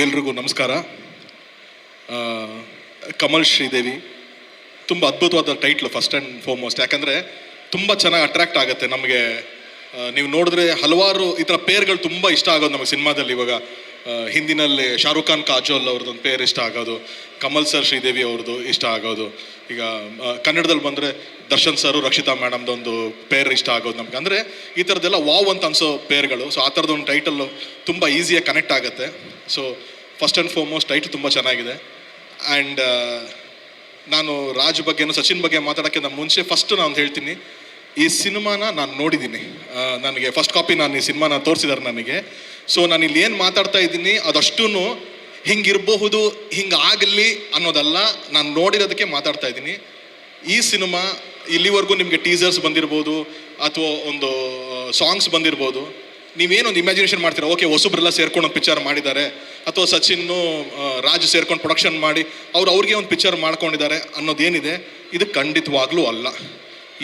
ಎಲ್ರಿಗೂ ನಮಸ್ಕಾರ. ಕಮಲ್ ಶ್ರೀದೇವಿ ತುಂಬ ಅದ್ಭುತವಾದ ಟೈಟ್ಲು ಫಸ್ಟ್ ಆ್ಯಂಡ್ ಫಾರ್ಮೋಸ್ಟ್. ಯಾಕಂದರೆ ತುಂಬ ಚೆನ್ನಾಗಿ ಅಟ್ರ್ಯಾಕ್ಟ್ ಆಗುತ್ತೆ ನಮಗೆ. ನೀವು ನೋಡಿದ್ರೆ ಹಲವಾರು ಈ ಥರ ಪೇರ್ಗಳು ತುಂಬ ಇಷ್ಟ ಆಗೋದು ನಮಗೆ ಸಿನಿಮಾದಲ್ಲಿ. ಇವಾಗ ಹಿಂದಿನಲ್ಲಿ ಶಾರುಖ್ ಖಾನ್ ಕಾಜೋಲ್ ಅವ್ರದ್ದೊಂದು ಪೇರ್ ಇಷ್ಟ ಆಗೋದು, ಕಮಲ್ ಸರ್ ಶ್ರೀದೇವಿ ಅವ್ರದ್ದು ಇಷ್ಟ ಆಗೋದು. ಈಗ ಕನ್ನಡದಲ್ಲಿ ಬಂದರೆ ದರ್ಶನ್ ಸರು ರಕ್ಷಿತಾ ಮೇಡಮ್ದೊಂದು ಪೇರ್ ಇಷ್ಟ ಆಗೋದು ನಮ್ಗೆ. ಅಂದರೆ ಈ ಥರದ್ದೆಲ್ಲ ವಾವ್ ಅಂತ ಅನಿಸೋ ಪೇರ್ಗಳು. ಸೊ ಆ ಥರದೊಂದು ಟೈಟಲ್ಲು ತುಂಬ ಈಸಿಯಾಗಿ ಕನೆಕ್ಟ್ ಆಗುತ್ತೆ. So first and foremost title ತುಂಬ ಚೆನ್ನಾಗಿದೆ. ಆ್ಯಂಡ್ ನಾನು ರಾಜ್ ಬಗ್ಗೆನೂ ಸಚಿನ್ ಬಗ್ಗೆ ಮಾತಾಡೋಕ್ಕಿಂತ ಮುಂಚೆ ಫಸ್ಟ್ ನಾನು ಹೇಳ್ತೀನಿ, ಈ ಸಿನಿಮಾನ ನಾನು ನೋಡಿದ್ದೀನಿ. ನನಗೆ ಫಸ್ಟ್ ಕಾಪಿ ನಾನು ಈ ಸಿನಿಮಾನ ತೋರಿಸಿದ್ದಾರೆ ನನಗೆ. ಸೊ ನಾನು ಇಲ್ಲಿ ಏನು ಮಾತಾಡ್ತಾ ಇದ್ದೀನಿ ಅದಷ್ಟೂ ಹಿಂಗಿರಬಹುದು, ಹಿಂಗಾಗಲಿ ಅನ್ನೋದಲ್ಲ, ನಾನು ನೋಡಿರೋದಕ್ಕೆ ಮಾತಾಡ್ತಾ ಇದ್ದೀನಿ. ಈ ಸಿನಿಮಾ ಇಲ್ಲಿವರೆಗೂ ನಿಮಗೆ ಟೀಸರ್ಸ್ ಬಂದಿರ್ಬೋದು ಅಥವಾ ಒಂದು ಸಾಂಗ್ಸ್ ಬಂದಿರ್ಬೋದು. ನೀವೇನೊಂದು ಇಮ್ಯಾಜಿನೇಷನ್ ಮಾಡ್ತೀರಾ, ಓಕೆ ಹೊಸಬ್ರೆಲ್ಲ ಸೇರ್ಕೊಂಡು ಒಂದು ಪಿಕ್ಚರ್ ಮಾಡಿದ್ದಾರೆ, ಅಥವಾ ಸಚಿನ್ನು ರಾಜ್ ಸೇರ್ಕೊಂಡು ಪ್ರೊಡಕ್ಷನ್ ಮಾಡಿ ಅವ್ರಿಗೆ ಒಂದು ಪಿಕ್ಚರ್ ಮಾಡ್ಕೊಂಡಿದ್ದಾರೆ ಅನ್ನೋದೇನಿದೆ, ಇದು ಖಂಡಿತವಾಗ್ಲೂ ಅಲ್ಲ.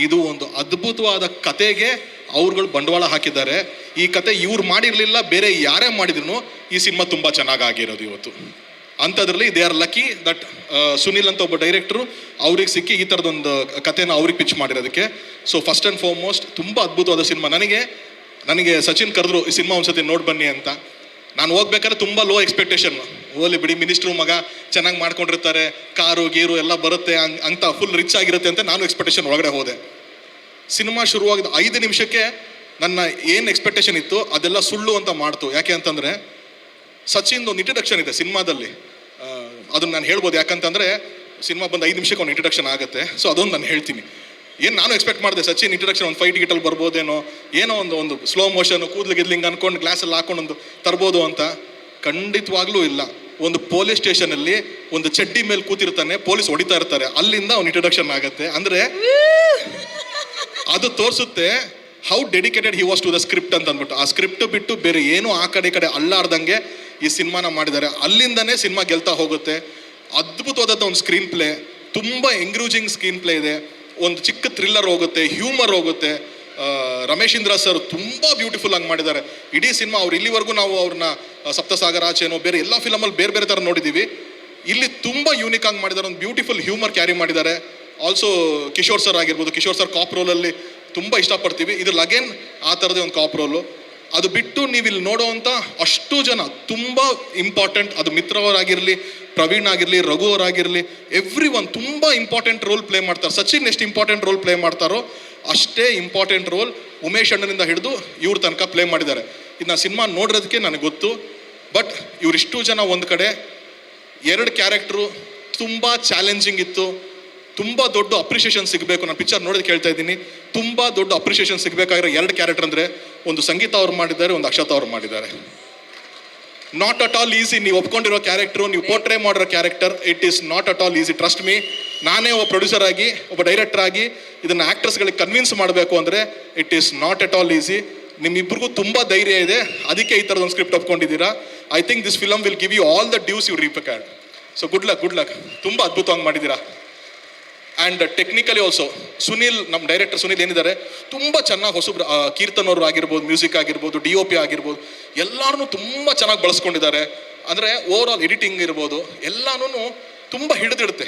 ಇದು ಒಂದು ಅದ್ಭುತವಾದ ಕತೆಗೆ ಅವ್ರುಗಳು ಬಂಡವಾಳ ಹಾಕಿದ್ದಾರೆ. ಈ ಕತೆ ಇವ್ರು ಮಾಡಿರಲಿಲ್ಲ, ಬೇರೆ ಯಾರೇ ಮಾಡಿದ್ರು ಈ ಸಿನಿಮಾ ತುಂಬ ಚೆನ್ನಾಗಾಗಿರೋದು ಇವತ್ತು. ಅಂಥದ್ರಲ್ಲಿ they are lucky that Sunil ಅಂತ ಒಬ್ಬ ಡೈರೆಕ್ಟ್ರು ಅವ್ರಿಗೆ ಸಿಕ್ಕಿ ಈ ಥರದೊಂದು ಕತೆನ ಅವ್ರಿಗೆ ಪಿಚ್ ಮಾಡಿರೋದಕ್ಕೆ. ಸೊ ಫಸ್ಟ್ ಆ್ಯಂಡ್ ಫಾರ್ಮೋಸ್ಟ್ ತುಂಬ ಅದ್ಭುತವಾದ ಸಿನಿಮಾ. ನನಗೆ ಸಚಿನ್ ಕರೆದ್ರು ಈ ಸಿನಿಮಾ ಒಂದ್ಸತಿ ನೋಡಿ ಬನ್ನಿ ಅಂತ. ನಾನು ಹೋಗ್ಬೇಕಾದ್ರೆ ತುಂಬ ಲೋ ಎಕ್ಸ್ಪೆಕ್ಟೇಷನ್, ಓಲಿ ಬಿಡಿ ಮಿನಿಸ್ಟ್ರು ಮಗ ಚೆನ್ನಾಗಿ ಮಾಡ್ಕೊಂಡಿರ್ತಾರೆ, ಕಾರು ಗೀರು ಎಲ್ಲ ಬರುತ್ತೆ ಅಂತ ಫುಲ್ ರಿಚ್ ಆಗಿರುತ್ತೆ ಅಂತ ನಾನು ಎಕ್ಸ್ಪೆಕ್ಟೇಷನ್ ಒಳಗಡೆ ಹೋದೆ. ಸಿನಿಮಾ ಶುರುವಾಗಿದ್ದ 5 ನಿಮಿಷಕ್ಕೆ ನನ್ನ ಏನು ಎಕ್ಸ್ಪೆಕ್ಟೇಷನ್ ಇತ್ತು ಅದೆಲ್ಲ ಸುಳ್ಳು ಅಂತ ಮಾಡ್ತು. ಯಾಕೆ ಅಂತಂದರೆ ಸಚಿನ್ದು ಒಂದು ಇಂಟ್ರಡಕ್ಷನ್ ಇದೆ ಸಿನಿಮಾದಲ್ಲಿ, ಅದನ್ನು ನಾನು ಹೇಳ್ಬೋದು. ಯಾಕಂತಂದರೆ ಸಿನಿಮಾ ಬಂದು 5 ನಿಮಿಷಕ್ಕೆ ಒಂದು ಇಂಟ್ರಡಕ್ಷನ್ ಆಗುತ್ತೆ. ಸೊ ಅದೊಂದು ನಾನು ಹೇಳ್ತೀನಿ. ಏನು ನಾನು ಎಕ್ಸ್ಪೆಕ್ಟ್ ಮಾಡಿದೆ, ಸಚಿನ್ ಇಂಟ್ರಡಕ್ಷನ್ ಒಂದು ಫೈಟ್ ಗಿಟಲ್ಲಿ ಬರ್ಬೋದೇನೋ, ಏನೋ ಒಂದು ಸ್ಲೋ ಮೋಷನ್ ಕೂದಲು ಗೆದ್ಲಿಂಗ್ ಅನ್ಕೊಂಡು ಗ್ಲಾಸಲ್ಲಿ ಹಾಕೊಂಡು ಒಂದು ತರ್ಬೋದು ಅಂತ. ಖಂಡಿತವಾಗ್ಲೂ ಇಲ್ಲ. ಒಂದು ಪೊಲೀಸ್ ಸ್ಟೇಷನಲ್ಲಿ ಒಂದು ಚಡ್ಡಿ ಮೇಲೆ ಕೂತಿರ್ತಾನೆ, ಪೊಲೀಸ್ ಹೊಡಿತಾ ಇರ್ತಾರೆ, ಅಲ್ಲಿಂದ ಒಂದು ಇಂಟ್ರಡಕ್ಷನ್ ಆಗುತ್ತೆ. ಅಂದರೆ ಅದು ತೋರಿಸುತ್ತೆ how dedicated he was to the script ಅಂತ ಅಂದ್ಬಿಟ್ಟು. ಆ ಸ್ಕ್ರಿಪ್ಟ್ ಬಿಟ್ಟು ಬೇರೆ ಏನೂ ಆ ಕಡೆ ಅಲ್ಲಾಡ್ದಂಗೆ ಈ ಸಿನಿಮಾನ ಮಾಡಿದ್ದಾರೆ. ಅಲ್ಲಿಂದನೇ ಸಿನಿಮಾ ಗೆಲ್ತಾ ಹೋಗುತ್ತೆ. ಅದ್ಭುತವಾದಂಥ ಒಂದು ಸ್ಕ್ರೀನ್ ಪ್ಲೇ, ತುಂಬ ಎಂಗ್ರೂಜಿಂಗ್ ಸ್ಕ್ರೀನ್ ಪ್ಲೇ ಇದೆ. ಒಂದು ಚಿಕ್ಕ ಥ್ರಿಲ್ಲರ್ ಹೋಗುತ್ತೆ, ಹ್ಯೂಮರ್ ಹೋಗುತ್ತೆ. ರಮೇಶ್ ಇಂದ್ರ ಸರ್ ತುಂಬ ಬ್ಯೂಟಿಫುಲ್ ಆಗಿ ಮಾಡಿದ್ದಾರೆ ಇಡೀ ಸಿನಿಮಾ. ಅವ್ರು ಇಲ್ಲಿವರೆಗೂ ನಾವು ಅವ್ರನ್ನ ಸಪ್ತಸಾಗರ ಆಚೆನೋ ಬೇರೆ ಎಲ್ಲ ಫಿಲಮಲ್ಲಿ ಬೇರೆ ಥರ ನೋಡಿದ್ದೀವಿ. ಇಲ್ಲಿ ತುಂಬ ಯೂನಿಕ್ ಆಗಿ ಮಾಡಿದ್ದಾರೆ, ಒಂದು ಬ್ಯೂಟಿಫುಲ್ ಹ್ಯೂಮರ್ ಕ್ಯಾರಿ ಮಾಡಿದ್ದಾರೆ. ಆಲ್ಸೋ ಕಿಶೋರ್ ಸರ್ ಆಗಿರ್ಬೋದು, ಕಿಶೋರ್ ಸರ್ ಕಾಪ್ ರೋಲಲ್ಲಿ ತುಂಬ ಇಷ್ಟಪಡ್ತೀವಿ. ಇದ್ರಲ್ಲಿ ಅಗೇನ್ ಆ ಥರದೇ ಒಂದು ಕಾಪ್ ರೋಲು. ಅದು ಬಿಟ್ಟು ನೀವು ಇಲ್ಲಿ ನೋಡೋವಂಥ ಅಷ್ಟು ಜನ ತುಂಬ ಇಂಪಾರ್ಟೆಂಟ್, ಅದು ಮಿತ್ರವರಾಗಿರಲಿ, ಪ್ರವೀಣ್ ಆಗಿರಲಿ, ರಘು ಅವರಾಗಿರಲಿ, ಎವ್ರಿ ಒನ್ ತುಂಬ ಇಂಪಾರ್ಟೆಂಟ್ ರೋಲ್ ಪ್ಲೇ ಮಾಡ್ತಾರೆ. ಸಚಿನ್ ಎಷ್ಟು ಇಂಪಾರ್ಟೆಂಟ್ ರೋಲ್ ಪ್ಲೇ ಮಾಡ್ತಾರೋ ಅಷ್ಟೇ ಇಂಪಾರ್ಟೆಂಟ್ ರೋಲ್ ಉಮೇಶ್ ಅಣ್ಣನಿಂದ ಹಿಡಿದು ಇವ್ರ ತನಕ ಪ್ಲೇ ಮಾಡಿದ್ದಾರೆ. ಇದನ್ನ ಸಿನಿಮಾ ನೋಡಿರೋದಕ್ಕೆ ನನಗೆ ಗೊತ್ತು. ಬಟ್ ಇವರಿಷ್ಟು ಜನ ಒಂದು ಕಡೆ, 2 ಕ್ಯಾರೆಕ್ಟ್ರು ತುಂಬ ಚಾಲೆಂಜಿಂಗ್ ಇತ್ತು. ತುಂಬ ದೊಡ್ಡ ಅಪ್ರಿಷಿಯೇಷನ್ ಸಿಗಬೇಕು. ನಾನು ಪಿಕ್ಚರ್ ನೋಡೋದಕ್ಕೆ ಹೇಳ್ತಾ ಇದ್ದೀನಿ, ತುಂಬ ದೊಡ್ಡ ಅಪ್ರಿಷಿಯೇಷನ್ ಸಿಗಬೇಕಾಗಿರೋ 2 ಕ್ಯಾರೆಕ್ಟರ್ ಅಂದರೆ ಒಂದು ಸಂಗೀತ ಅವ್ರು ಮಾಡಿದ್ದಾರೆ, ಒಂದು ಅಕ್ಷತಾ ಅವ್ರು ಮಾಡಿದ್ದಾರೆ. Not at all easy. ನೀವು ಒಪ್ಕೊಂಡಿರೋ ಕ್ಯಾರೆಕ್ಟ್ರು, ನೀವು ಪೋರ್ಟ್ರೇ ಮಾಡಿರೋ character, it is not at all easy. Trust me. ನಾನೇ ಒಬ್ಬ ಪ್ರೊಡ್ಯೂಸರ್ ಆಗಿ, ಒಬ್ಬ ಡೈರೆಕ್ಟರ್ ಆಗಿ ಇದನ್ನು ಆ್ಯಕ್ಟರ್ಸ್ಗಳಿಗೆ ಕನ್ವಿನ್ಸ್ ಮಾಡಬೇಕು ಅಂದರೆ it is not at all easy. ನಿಮ್ಮಿಬ್ಬರಿಗೂ ತುಂಬ ಧೈರ್ಯ ಇದೆ, ಅದಕ್ಕೆ ಈ ಥರದೊಂದು ಸ್ಕ್ರಿಪ್ಟ್ ಒಪ್ಕೊಂಡಿದ್ದೀರಾ. I think this film will give you all the dues you required. So good luck. ತುಂಬ ಅದ್ಭುತವಾಗಿ ಮಾಡಿದ್ದೀರಾ. ಆ್ಯಂಡ್ ಟೆಕ್ನಿಕಲಿ ಆಲ್ಸೋ ಸುನಿಲ್, ನಮ್ಮ ಡೈರೆಕ್ಟರ್ ಸುನಿಲ್ ಏನಿದ್ದಾರೆ, ತುಂಬ ಚೆನ್ನಾಗಿ ಹೊಸಬ್ರು, ಕೀರ್ತನ್ ಅವರು ಆಗಿರ್ಬೋದು, ಮ್ಯೂಸಿಕ್ ಆಗಿರ್ಬೋದು, DOP ಆಗಿರ್ಬೋದು, ಎಲ್ಲರೂ ತುಂಬ ಚೆನ್ನಾಗಿ ಬಳಸ್ಕೊಂಡಿದ್ದಾರೆ. ಅಂದರೆ ಓವರ್ ಆಲ್ ಎಡಿಟಿಂಗ್ ಇರ್ಬೋದು, ಎಲ್ಲನೂ ತುಂಬ ಹಿಡಿದಿಡುತ್ತೆ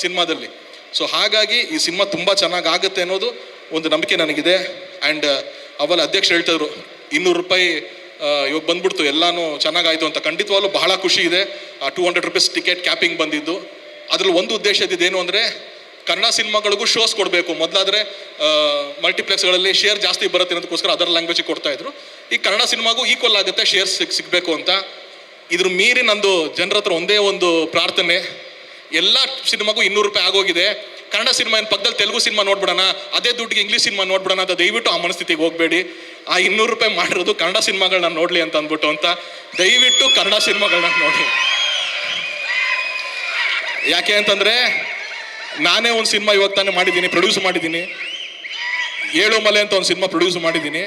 ಸಿನಿಮಾದಲ್ಲಿ. ಸೊ ಹಾಗಾಗಿ ಈ ಸಿನಿಮಾ ತುಂಬ ಚೆನ್ನಾಗಿ ಆಗುತ್ತೆ ಅನ್ನೋದು ಒಂದು ನಂಬಿಕೆ ನನಗಿದೆ. ಆ್ಯಂಡ್ ಅವಲ್ಲ ಅಧ್ಯಕ್ಷರು ಹೇಳ್ತಿದ್ರು ₹200 ಇವಾಗ ಬಂದ್ಬಿಡ್ತು, ಎಲ್ಲನೂ ಚೆನ್ನಾಗಾಯಿತು ಅಂತ. ಖಂಡಿತವಾಗ್ಲೂ ಬಹಳ ಖುಷಿ ಇದೆ. ₹200 ಟಿಕೆಟ್ ಕ್ಯಾಪಿಂಗ್ ಬಂದಿದ್ದು. ಅದರಲ್ಲಿ ಒಂದು ಉದ್ದೇಶ ಇದ್ದಿದ್ದೇನು ಅಂದರೆ ಕನ್ನಡ ಸಿನಿಮಾಗಳಿಗೂ ಶೋಸ್ ಕೊಡಬೇಕು. ಮೊದಲಾದರೆ ಮಲ್ಟಿಪ್ಲೆಕ್ಸ್ಗಳಲ್ಲಿ ಶೇರ್ ಜಾಸ್ತಿ ಬರುತ್ತೆ ಅನ್ನೋದಕ್ಕೋಸ್ಕರ ಅದರ್ ಲ್ಯಾಂಗ್ವೇಜಿಗೆ ಕೊಡ್ತಾಯಿದ್ರು. ಈ ಕನ್ನಡ ಸಿನಿಮಾಗೂ ಈಕ್ವಲ್ ಆಗುತ್ತೆ, ಶೇರ್ ಸಿಗಬೇಕು ಅಂತ. ಇದ್ರ ಮೀರಿ ನಂದು ಜನರ ಹತ್ರ ಒಂದೇ ಒಂದು ಪ್ರಾರ್ಥನೆ, ಎಲ್ಲ ಸಿನಿಮಾಗೂ ₹200 ಆಗೋಗಿದೆ. ಕನ್ನಡ ಸಿನಿಮಾ ಏನು ಪಕ್ಕದಲ್ಲಿ ತೆಲುಗು ಸಿನಿಮಾ ನೋಡ್ಬಿಡೋಣ, ಅದೇ ದುಡ್ಡಿಗೆ ಇಂಗ್ಲೀಷ್ ಸಿನಿಮಾ ನೋಡ್ಬಿಡೋಣ ಅಂತ ದಯವಿಟ್ಟು ಆ ಮನಸ್ಥಿತಿಗೆ ಹೋಗಬೇಡಿ. ಆ ₹200 ಮಾಡಿರೋದು ಕನ್ನಡ ಸಿನಿಮಾಗಳನ್ನ ನೋಡಲಿ ಅಂತ ಅಂದ್ಬಿಟ್ಟು ಅಂತ. ದಯವಿಟ್ಟು ಕನ್ನಡ ಸಿನಿಮಾಗಳನ್ನ ನೋಡಿ. ಯಾಕೆ ಅಂತಂದರೆ ನಾನೇ ಒಂದು ಸಿನಿಮಾ ಇವಾಗ ತಾನೇ ಮಾಡಿದ್ದೀನಿ, ಪ್ರೊಡ್ಯೂಸ್ ಮಾಡಿದ್ದೀನಿ. 7 ಮಲೆ ಅಂತ ಒಂದು ಸಿನಿಮಾ ಪ್ರೊಡ್ಯೂಸ್ ಮಾಡಿದ್ದೀನಿ.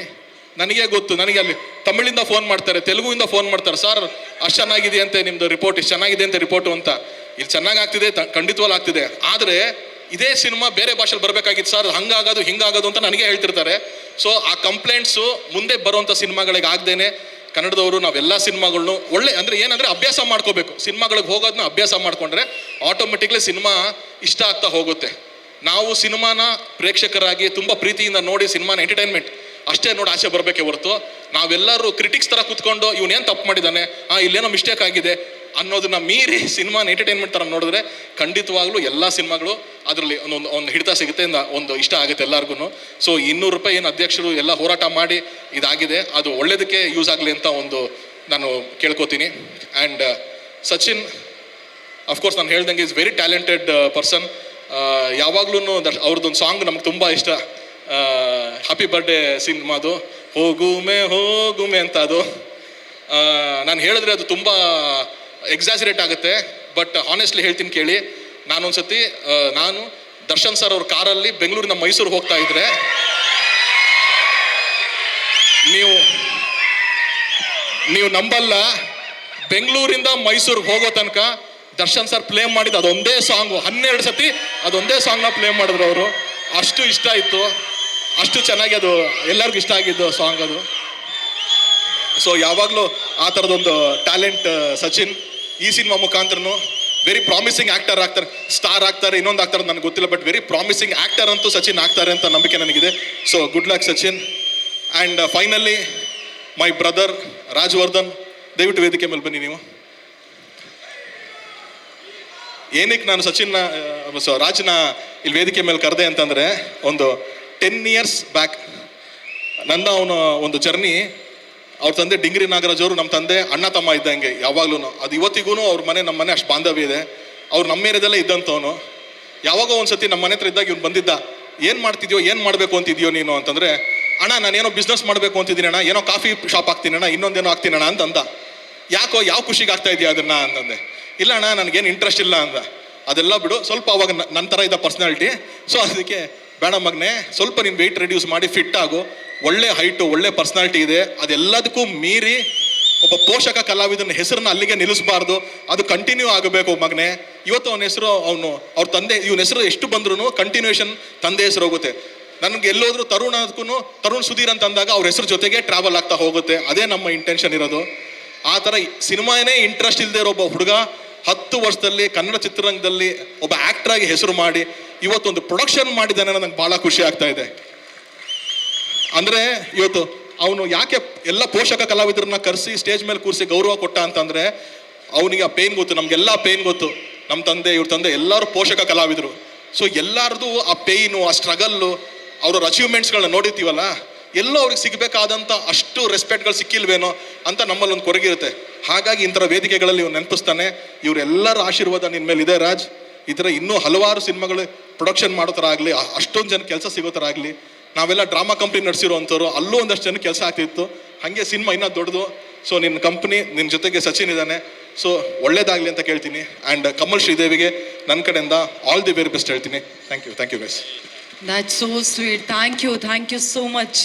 ನನಗೆ ಗೊತ್ತು, ನನಗೆ ಅಲ್ಲಿ ತಮಿಳಿಂದ ಫೋನ್ ಮಾಡ್ತಾರೆ, ತೆಲುಗುವಿಂದ ಫೋನ್ ಮಾಡ್ತಾರೆ, ಸರ್ ಅಷ್ಟು ಚೆನ್ನಾಗಿದೆ ಅಂತೆ ನಿಮ್ಮದು ರಿಪೋರ್ಟ್, ಇಷ್ಟು ಚೆನ್ನಾಗಿದೆ ಅಂತ ರಿಪೋರ್ಟು ಅಂತ. ಇಲ್ಲಿ ಚೆನ್ನಾಗಿ ಆಗ್ತಿದೆ, ಖಂಡಿತವಾಗ್ಲೂ ಆಗ್ತಿದೆ. ಆದರೆ ಇದೇ ಸಿನಿಮಾ ಬೇರೆ ಭಾಷೆಯಲ್ಲಿ ಬರಬೇಕಾಗಿತ್ತು ಸರ್, ಹಿಂಗಾಗೋದು ಅಂತ ನನಗೆ ಹೇಳ್ತಿರ್ತಾರೆ. ಸೊ ಆ ಕಂಪ್ಲೇಂಟ್ಸು ಮುಂದೆ ಬರುವಂಥ ಸಿನಿಮಾಗಳಿಗೆ ಆಗದೇನೆ ಕನ್ನಡದವರು ನಾವೆಲ್ಲ ಸಿನಿಮಾಗಳ್ನು ಒಳ್ಳೆ ಅಂದರೆ ಏನಂದರೆ ಅಭ್ಯಾಸ ಮಾಡ್ಕೋಬೇಕು. ಸಿನಿಮಾಗಳಿಗೆ ಹೋಗೋದನ್ನ ಅಭ್ಯಾಸ ಮಾಡ್ಕೊಂಡ್ರೆ ಆಟೋಮೆಟಿಕ್ಲಿ ಸಿನಿಮಾ ಇಷ್ಟ ಆಗ್ತಾ ಹೋಗುತ್ತೆ. ನಾವು ಸಿನಿಮಾನ ಪ್ರೇಕ್ಷಕರಾಗಿ ತುಂಬ ಪ್ರೀತಿಯಿಂದ ನೋಡಿ ಸಿನಿಮಾನ ಎಂಟರ್ಟೈನ್ಮೆಂಟ್ ಅಷ್ಟೇ ನೋಡಿ ಆಚೆ ಬರಬೇಕೆ ಹೊರತು ನಾವೆಲ್ಲರೂ ಕ್ರಿಟಿಕ್ಸ್ ಥರ ಕೂತ್ಕೊಂಡು ಇವನೇನು ತಪ್ಪು ಮಾಡಿದ್ದಾನೆ, ಇಲ್ಲೇನೋ ಮಿಸ್ಟೇಕ್ ಆಗಿದೆ ಅನ್ನೋದನ್ನ ಮೀರಿ ಸಿನಿಮಾನ ಎಂಟರ್ಟೈನ್ಮೆಂಟ್ ಥರ ನೋಡಿದ್ರೆ ಖಂಡಿತವಾಗ್ಲೂ ಎಲ್ಲ ಸಿನಿಮಾಗಳು ಅದರಲ್ಲಿ ಒಂದು ಹಿಡಿತ ಸಿಗುತ್ತೆ, ಒಂದು ಇಷ್ಟ ಆಗುತ್ತೆ ಎಲ್ಲರಿಗೂ. ಸೊ 200 ರೂಪಾಯಿ ಏನು ಅಧ್ಯಕ್ಷರು ಎಲ್ಲ ಹೋರಾಟ ಮಾಡಿ ಇದಾಗಿದೆ, ಅದು ಒಳ್ಳೇದಕ್ಕೆ ಯೂಸ್ ಆಗಲಿ ಅಂತ ಒಂದು ನಾನು ಕೇಳ್ಕೊತೀನಿ. ಆ್ಯಂಡ್ ಸಚಿನ್ ಅಫ್ಕೋರ್ಸ್ ನಾನು ಹೇಳ್ದಂಗೆ ಈಸ್ ವೆರಿ ಟ್ಯಾಲೆಂಟೆಡ್ ಪರ್ಸನ್. ಯಾವಾಗ್ಲೂ ಅವ್ರದ್ದೊಂದು ಸಾಂಗ್ ನಮ್ಗೆ ತುಂಬ ಇಷ್ಟ, ಹ್ಯಾಪಿ ಬರ್ಡೇ ಸಿನಿಮಾದು ಹೋಗುಮೆ ಅಂತ. ಅದು ನಾನು ಹೇಳಿದ್ರೆ ಅದು ತುಂಬ ಎಕ್ಸಾಜರೇಟ್ ಆಗುತ್ತೆ, ಬಟ್ ಹಾನೆಸ್ಟ್ಲಿ ಹೇಳ್ತೀನಿ ಕೇಳಿ. ನಾನೊಂದ್ಸತಿ ನಾನು ದರ್ಶನ್ ಸರ್ ಅವ್ರ ಕಾರಲ್ಲಿ ಬೆಂಗಳೂರಿನ ಮೈಸೂರು ಹೋಗ್ತಾ ಇದ್ರೆ, ನೀವು ನಂಬಲ್ಲ, ಬೆಂಗಳೂರಿಂದ ಮೈಸೂರಿಗೆ ಹೋಗೋ ತನಕ ದರ್ಶನ್ ಸರ್ ಪ್ಲೇ ಮಾಡಿದ್ದು ಅದೊಂದೇ ಸಾಂಗು 12 ಸತಿ ಅದೊಂದೇ ಸಾಂಗ್ನ ಪ್ಲೇ ಮಾಡಿದ್ರು ಅವರು. ಅಷ್ಟು ಇಷ್ಟ ಇತ್ತು, ಅಷ್ಟು ಚೆನ್ನಾಗಿ ಅದು ಎಲ್ಲರಿಗೂ ಇಷ್ಟ ಆಗಿದ್ದು ಸಾಂಗ್ ಅದು. ಸೊ ಯಾವಾಗಲೂ ಆ ಥರದೊಂದು ಟ್ಯಾಲೆಂಟ್ ಸಚಿನ್ ಈ ಸಿನಿಮಾ ಮುಖಾಂತರನು ವೆರಿ ಪ್ರಾಮಿಸಿಂಗ್ ಆ್ಯಕ್ಟರ್ ಆಗ್ತಾರೆ, ಸ್ಟಾರ್ ಆಗ್ತಾರೆ, ಇನ್ನೊಂದು ಆಗ್ತಾರೆ ನನಗೆ ಗೊತ್ತಿಲ್ಲ, ಬಟ್ ವೆರಿ ಪ್ರಾಮಿಸಿಂಗ್ ಆ್ಯಕ್ಟರ್ ಅಂತೂ ಸಚಿನ್ ಆಗ್ತಾರೆ ಅಂತ ನಂಬಿಕೆ ನನಗಿದೆ. So good luck Sachin. And finally my brother Rajavardhan, ದಯವಿಟ್ಟು ವೇದಿಕೆ ಮೇಲೆ ಬನ್ನಿ ನೀವು. ಏನಕ್ಕೆ ನಾನು ಸಚಿನ್ನ ರಾಜ್ನ ಇಲ್ಲಿ ವೇದಿಕೆ ಮೇಲೆ ಕರೆದೆ ಅಂತಂದರೆ, ಒಂದು 10 years ಬ್ಯಾಕ್ ನನ್ನ ಅವನ ಒಂದು ಜರ್ನಿ. ಅವ್ರ ತಂದೆ ಡಿಂಗ್ರಿ ನಾಗರಾಜ್ ಅವರು ನಮ್ಮ ತಂದೆ ಅಣ್ಣ ತಮ್ಮ ಇದ್ದಂಗೆ ಯಾವಾಗ್ಲೂ. ಅದು ಇವತ್ತಿಗೂ ಅವ್ರ ಮನೆ ನಮ್ಮ ಮನೆ ಅಷ್ಟು ಬಾಂಧವ್ಯ ಇದೆ. ಅವ್ರು ನಮ್ಮ ಏರಿಯಾದಲ್ಲೇ ಇದ್ದಂಥವನು. ಯಾವಾಗೋ ಒಂದ್ಸತಿ ನಮ್ಮ ಮನೆ ಹತ್ರ ಇದ್ದಾಗ ಇವ್ನು ಬಂದಿದ್ದ, ಏನು ಮಾಡ್ತಿದ್ಯೋ, ಏನು ಮಾಡಬೇಕು ಅಂತಿದ್ಯೋ ನೀನು ಅಂತಂದರೆ, ಅಣ್ಣ ನಾನೇನೋ ಬಿಸ್ನೆಸ್ ಮಾಡಬೇಕು ಅಂತಿದ್ದೀನಿ ಅಣ್ಣ, ಏನೋ ಕಾಫಿ ಶಾಪ್ ಹಾಕ್ತೀನಿ ಅಣ್ಣ, ಇನ್ನೊಂದೇನೋ ಹಾಕ್ತೀನಿ ಅಣ್ಣ ಅಂತಂದ. ಯಾಕೋ ಯಾವ ಖುಷಿಗೆ ಆಗ್ತಾ ಇದೆಯಾ ಅದನ್ನ ಅಂತಂದೆ. ಇಲ್ಲ ಅಣ್ಣ ನನಗೇನು ಇಂಟ್ರೆಸ್ಟ್ ಇಲ್ಲ ಅಂದ. ಅದೆಲ್ಲ ಬಿಡು, ಸ್ವಲ್ಪ ಅವಾಗ ನನ್ನ ಥರ ಇದ್ದ ಪರ್ಸ್ನಾಲಿಟಿ. ಸೊ ಅದಕ್ಕೆ ಬೇಡ ಮಗನೆ, ಸ್ವಲ್ಪ ನೀನು ವೆಯ್ಟ್ ರೆಡ್ಯೂಸ್ ಮಾಡಿ ಫಿಟ್ ಆಗು, ಒಳ್ಳೆ ಹೈಟು, ಒಳ್ಳೆ ಪರ್ಸ್ನಾಲಿಟಿ ಇದೆ, ಅದೆಲ್ಲದಕ್ಕೂ ಮೀರಿ ಒಬ್ಬ ಪೋಷಕ ಕಲಾವಿದನ ಹೆಸರನ್ನ ಅಲ್ಲಿಗೆ ನಿಲ್ಲಿಸಬಾರ್ದು, ಅದು ಕಂಟಿನ್ಯೂ ಆಗಬೇಕು ಮಗನೆ. ಇವತ್ತು ಅವನ ಹೆಸರು ಅವ್ರ ತಂದೆ ಇವನ ಹೆಸರು ಎಷ್ಟು ಬಂದ್ರೂ ಕಂಟಿನ್ಯೂಷನ್ ತಂದೆ ಹೆಸರು ಹೋಗುತ್ತೆ. ನನಗೆ ಎಲ್ಲೋದ್ರೂ ತರುಣ್ ಸುಧೀರ್ ಅಂತ ಅಂದಾಗ ಅವ್ರ ಹೆಸರು ಜೊತೆಗೆ ಟ್ರಾವೆಲ್ ಆಗ್ತಾ ಹೋಗುತ್ತೆ. ಅದೇ ನಮ್ಮ ಇಂಟೆನ್ಷನ್ ಇರೋದು. ಆ ಥರ ಸಿನಿಮಾನೇ ಇಂಟ್ರೆಸ್ಟ್ ಇಲ್ಲದೆ ಇರೋ ಒಬ್ಬ ಹುಡುಗ 10 ವರ್ಷದಲ್ಲಿ ಕನ್ನಡ ಚಿತ್ರರಂಗದಲ್ಲಿ ಒಬ್ಬ ಆ್ಯಕ್ಟರ್ ಆಗಿ ಹೆಸರು ಮಾಡಿ ಇವತ್ತೊಂದು ಪ್ರೊಡಕ್ಷನ್ ಮಾಡಿದ್ದಾನೆ, ನನಗೆ ಭಾಳ ಖುಷಿ ಆಗ್ತಾ ಇದೆ. ಅಂದರೆ ಇವತ್ತು ಅವನು ಯಾಕೆ ಎಲ್ಲ ಪೋಷಕ ಕಲಾವಿದರನ್ನ ಕರೆಸಿ ಸ್ಟೇಜ್ ಮೇಲೆ ಕೂರಿಸಿ ಗೌರವ ಕೊಟ್ಟ ಅಂತಂದರೆ, ಅವನಿಗೆ ಆ ಪೇನ್ ಗೊತ್ತು, ನಮಗೆಲ್ಲ ಪೇನ್ ಗೊತ್ತು. ನಮ್ಮ ತಂದೆ ಇವ್ರ ತಂದೆ ಎಲ್ಲರೂ ಪೋಷಕ ಕಲಾವಿದರು. ಸೊ ಎಲ್ಲರದು ಆ ಪೇಯ್ನು, ಆ ಸ್ಟ್ರಗಲ್ಲು, ಅವ್ರ ಅಚೀವ್ಮೆಂಟ್ಸ್ಗಳನ್ನ ನೋಡಿರ್ತೀವಲ್ಲ, ಎಲ್ಲೋ ಅವ್ರಿಗೆ ಸಿಗಬೇಕಾದಂಥ ಅಷ್ಟು ರೆಸ್ಪೆಕ್ಟ್ಗಳು ಸಿಕ್ಕಿಲ್ವೇನೋ ಅಂತ ನಮ್ಮಲ್ಲಿ ಒಂದು ಕೊರಗಿರುತ್ತೆ. ಹಾಗಾಗಿ ಇಂಥರ ವೇದಿಕೆಗಳಲ್ಲಿ ಇವ್ರು ನೆನಪಿಸ್ತಾನೆ. ಇವರೆಲ್ಲರ ಆಶೀರ್ವಾದ ನಿನ್ನ ಮೇಲೆ ಇದೆ ರಾಜ್. ಈ ಥರ ಇನ್ನೂ ಹಲವಾರು ಸಿನಿಮಾಗಳು ಪ್ರೊಡಕ್ಷನ್ ಮಾಡೋ ಥರ ಆಗಲಿ, ಅಷ್ಟೊಂದು ಜನ ಕೆಲಸ ಸಿಗೋ ಥರ ಆಗಲಿ. ನಾವೆಲ್ಲ ಡ್ರಾಮಾ ಕಂಪ್ನಿ ನಡೆಸಿರೋ ಅಂಥವ್ರು, ಅಲ್ಲೂ ಒಂದಷ್ಟು ಜನ ಕೆಲಸ ಆಗ್ತಿತ್ತು. ಹಾಗೆ ಸಿನಿಮಾ ಇನ್ನೂ ದೊಡ್ಡದು. ಸೊ ನಿನ್ನ ಕಂಪ್ನಿ, ನಿನ್ನ ಜೊತೆಗೆ ಸಚಿನ್ ಇದ್ದಾನೆ. ಸೊ ಒಳ್ಳೇದಾಗಲಿ ಅಂತ ಕೇಳ್ತೀನಿ. ಆ್ಯಂಡ್ ಕಮಲ್ ಶ್ರೀದೇವಿಗೆ ನನ್ನ ಕಡೆಯಿಂದ ಆಲ್ ದಿ ವೆರಿ ಬೆಸ್ಟ್ ಹೇಳ್ತೀನಿ. Thank you guys. That's so sweet. Thank you so much.